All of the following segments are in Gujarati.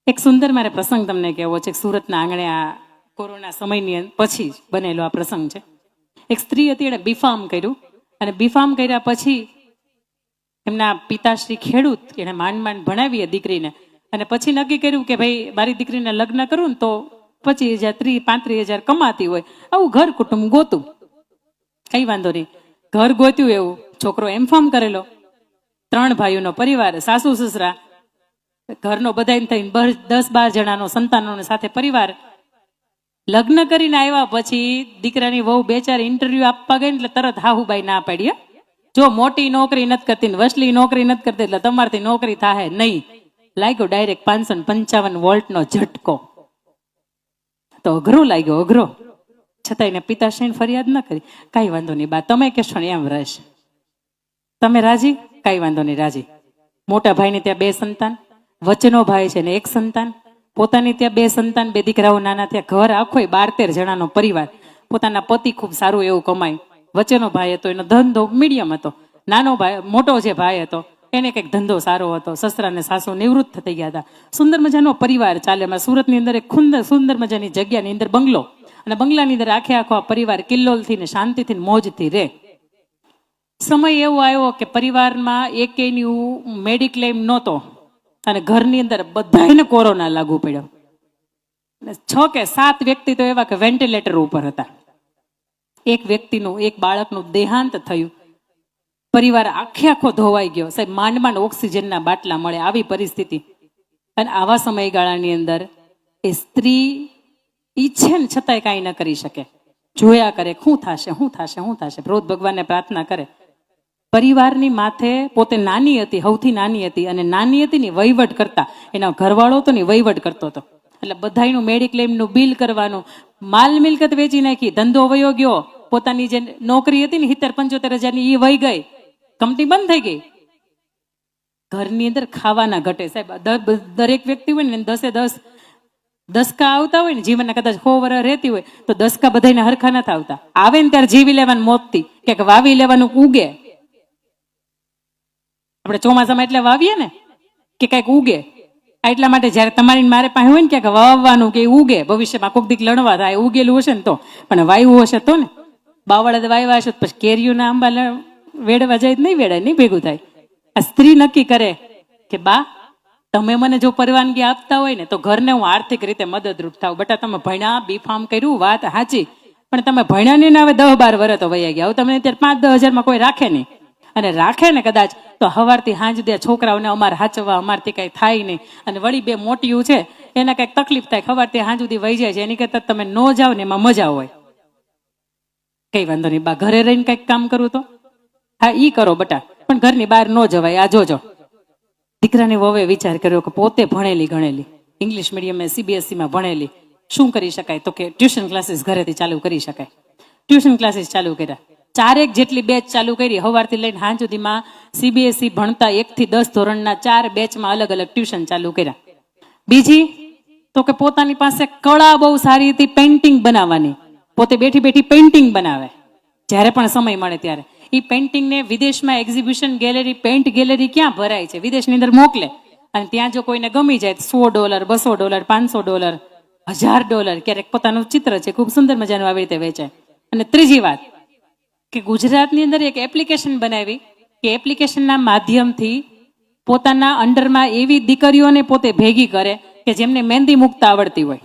એક સુંદર મારે પ્રસંગ તમને કહેવો છે. સુરતના આંગણે આ કોરોના સમયની પછી જ બનેલો આ પ્રસંગ છે. એક સ્ત્રી હતી, એણે બીફાર્મ કર્યું અને બીફાર્મ કર્યા પછી એમના પિતાશ્રી ખેડૂત, એને માંડ માંડ ભણાવીએ દીકરીને અને પછી નક્કી કર્યું કે ભાઈ મારી દીકરીને લગ્ન કરું ને તો 25,000 30,000 35,000 કમાતી હોય આવું ઘર કુટુંબ ગોતું. કઈ વાંધો નહીં, ઘર ગોત્યું. એવું છોકરો એમ.ફાર્મ કરેલો, 3 ભાઈઓનો પરિવાર, સાસુ સસરા, ઘરનો બધાને થઈને 10-12 જણાનો સંતાનોને સાથે પરિવાર. લગ્ન કરીને આવ્યા પછી દીકરાની વહુ 2-4 ઇન્ટરવ્યુ આપવા ગઈ એટલે તરત હાહુબાઈ ના પાડી, જો મોટી નોકરી નથી કરતી, વસલી નોકરી નથી કરતી એટલે તમારથી નોકરી થાય નહીં. લાગ્યો ડાયરેક્ટ 555 વોલ્ટનો ઝટકો. તો અઘરો લાગ્યો, અઘરો. છતાં એને પિતાશ્રીને ફરિયાદ ન કરી. કાંઈ વાંધો નહીં બા, તમે કહેશો ને એમ રહેશે. તમે રાજી? કાંઈ વાંધો નહીં, રાજી. મોટા ભાઈને ત્યાં 2 સંતાન, વચ્ચેનો ભાઈ છે ને 1 સંતાન, પોતાની ત્યાં 2 સંતાન, 2 દીકરાઓ નાના, ત્યાં ઘર આખો 12-13 જણાનો પરિવાર. પોતાના પતિ ખૂબ સારું એવું કમાય. વચ્ચેનો ભાઈ હતો, એનો ધંધો મીડિયમ હતો. નાનો ભાઈ, મોટો જે ભાઈ હતો એને કંઈક ધંધો સારો હતો. સસરા ને સાસુ નિવૃત્ત થઈ ગયા હતા. સુંદર મજાનો પરિવાર ચાલે. એમાં સુરતની અંદર એક સુંદર મજાની જગ્યાની અંદર બંગલો, અને બંગલાની અંદર આખો આ પરિવાર કિલ્લોલથી ને શાંતિથી મોજથી રહે. સમય એવો આવ્યો કે પરિવારમાં એકેયનું મેડિક્લેમ નહોતો અને ઘરની અંદર બધાને કોરોના લાગુ પડ્યો. 6 કે 7 વ્યક્તિ તો એવા કે વેન્ટિલેટર ઉપર હતા. એક વ્યક્તિનું, એક બાળકનું દેહાંત થયું. પરિવાર આખો ધોવાઈ ગયો. સાહેબ માંડ ઓક્સિજનના બાટલા મળે આવી પરિસ્થિતિ. અને આવા સમયગાળાની અંદર એ સ્ત્રી ઈચ્છે ને છતાંય કાંઈ ન કરી શકે. જોયા કરે શું થશે, શું થશે, શું થશે. રોજ ભગવાનને પ્રાર્થના કરે. પરિવારની માથે પોતે નાની હતી, સૌથી નાની હતી, અને નાની હતી ને વહીવટ કરતા એના ઘરવાળો હતો ને વહીવટ કરતો હતો. એટલે બધાયનું મેડિક્લેમનું બિલ કરવાનું, માલ મિલકત વેચી નાખી, ધંધો વયો ગયો. પોતાની જે નોકરી હતી ને 70-75 હજારની એ વહી ગઈ, કંપની બંધ થઈ ગઈ. ઘરની અંદર ખાવાના ઘટે. સાહેબ દરેક વ્યક્તિ હોય ને 10-10 દસકા આવતા હોય ને, જીવનના કદાચ 100 વર્ષ રહેતી હોય તો દસકા બધાને હરખા નથી આવતા. આવે ને ત્યારે જીવી લેવાનું મોતથી, ક્યાંક વાવી લેવાનું ઉગે. આપણે ચોમાસામાં એટલે વાવીએ ને કે કઈક ઉગે. એટલા માટે જયારે તમારી મારે પાસે હોય ને ક્યાંક વાવવાનું કે ઉગે, ભવિષ્યમાં કોઈક દીક લણવા થાય, ઉગેલું હશે ને તો. પણ વાયુ હશે તો ને, બાવળા વાવ્યા હશે પછી કેરીઓના આંબા વેડવા જાય નહીં, વેડાય નહીં, ભેગું થાય. આ સ્ત્રી નક્કી કરે કે બા તમે મને જો પરવાનગી આપતા હોય ને તો ઘરને હું આર્થિક રીતે મદદરૂપ થાવ. બટા તમે ભણ્યા, બીફાર્મ કર્યું, વાત સાચી, પણ તમે ભણ્યા નહીં ને હવે 10-12 વર્ષ તો વયા ગયા. હવે તમને અત્યારે 5-10 હજારમાં કોઈ રાખે નહીં, અને રાખે ને કદાચ તો સવારથી સાંજ દે છોકરાઓને અમારે હાચવા, અમારથી કઈ થાય નહીં. અને વળી 2 મોટીયું છે એને કઈક તકલીફ થાય, સવારથી સાંજ સુધી વહી જાય છે. એની કરતા તમે ન જાઓ ને એમાં મજા હોય. કઈ વાંધો નહીં બા, ઘરે રહીને કઈક કામ કરવું તો હા ઈ કરો બટા, પણ ઘરની બહાર ન જવાય. આ જોજો. દીકરાની વહુએ વિચાર કર્યો કે પોતે ભણેલી ગણેલી, ઇંગ્લિશ મીડિયમ CBSE માં ભણેલી, શું કરી શકાય? તો કે ટ્યુશન ક્લાસીસ ઘરેથી ચાલુ કરી શકાય. ટ્યુશન ક્લાસીસ ચાલુ કર્યા. 4 જેટલી બેચ ચાલુ કરી. સવારથી લઈને સાંજ સુધીમાં CBSE ભણતા 1 થી 10 ધોરણના 4 બેચમાં અલગ અલગ ટ્યુશન ચાલુ કર્યા. બીજી તો કે પોતાની પાસે કળા બહુ સારી હતી, પેઇન્ટિંગ બનાવવાની. પોતે બેઠી પેઇન્ટિંગ બનાવે જ્યારે પણ સમય મળે ત્યારે. એ પેઇન્ટિંગને વિદેશમાં એક્ઝિબિશન ગેલેરી, પેઇન્ટ ગેલેરી ક્યાં ભરાય છે, વિદેશની અંદર મોકલે. અને ત્યાં જો કોઈને ગમી જાય $100, $200, $500, $1000 ક્યારેક પોતાનું ચિત્ર છે ખૂબ સુંદર મજાનું આવી રીતે વેચાય. અને ત્રીજી વાત કે ગુજરાતની અંદર એક એપ્લિકેશન બનાવી કે એપ્લિકેશનના માધ્યમથી પોતાના અંડરમાં એવી દીકરીઓને પોતે ભેગી કરે કે જેમને મહેંદી મૂકતા આવડતી હોય.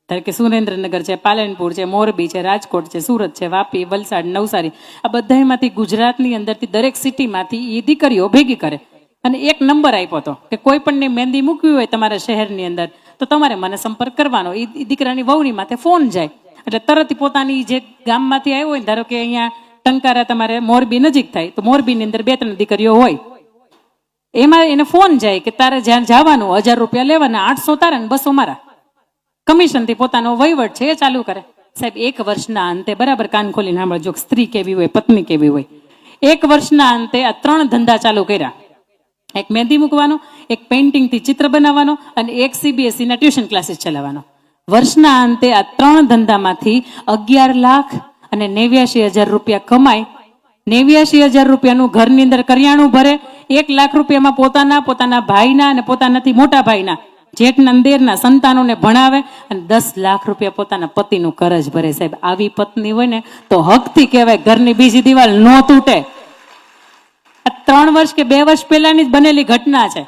ધારો કે સુરેન્દ્રનગર છે, પાલનપુર છે, મોરબી છે, રાજકોટ છે, સુરત છે, વાપી, વલસાડ, નવસારી, આ બધામાંથી ગુજરાતની અંદરથી દરેક સિટીમાંથી એ દીકરીઓ ભેગી કરે. અને એક નંબર આપ્યો હતો કે કોઈ પણને મહેંદી મૂકવી હોય તમારા શહેરની અંદર તો તમારે મને સંપર્ક કરવાનો. એ દીકરાની વહુની માથે ફોન જાય એટલે તરત પોતાની જે ગામમાંથી આવ્યો હોય, ધારો કે અહીંયા ટંકારા તમારે મોરબી નજીક થાય તો મોરબીની અંદર 2-3 દીકરીઓ હોય, એમાં એને ફોન જાય કે તારે જ્યાં જવાનું $1000 લેવાના, 800 તારા ને 200 મારા. કમિશનથી પોતાનો વહીવટ છે એ ચાલુ કરે. સાહેબ 1 વર્ષના અંતે, બરાબર કાન ખોલીને સાંભળજો, સ્ત્રી કેવી હોય, પત્ની કેવી હોય. 1 વર્ષના અંતે આ 3 ધંધા ચાલુ કર્યા. એક મહેંદી મૂકવાનો, એક પેઇન્ટિંગથી ચિત્ર બનાવવાનો, અને એક CBSE ના ટ્યુશન ક્લાસીસ ચલાવવાનો. વર્ષના અંતે આ 3 ધંધામાંથી 11,89,000 રૂપિયા કમાય. 89,000 રૂપિયાનું ઘરની અંદર કરિયાણું ભરે. 1 લાખ રૂપિયામાં પોતાના ભાઈના અને પોતાનાથી મોટા ભાઈના જેઠના દેરના સંતાનોને ભણાવે અને 10 લાખ રૂપિયા પોતાના પતિનું કરજ ભરે. સાહેબ આવી પત્ની હોય ને તો હકથી કહેવાય ઘરની બીજી દિવાલ ન તૂટે. આ 3 વર્ષ કે 2 વર્ષ પહેલાની જ બનેલી ઘટના છે.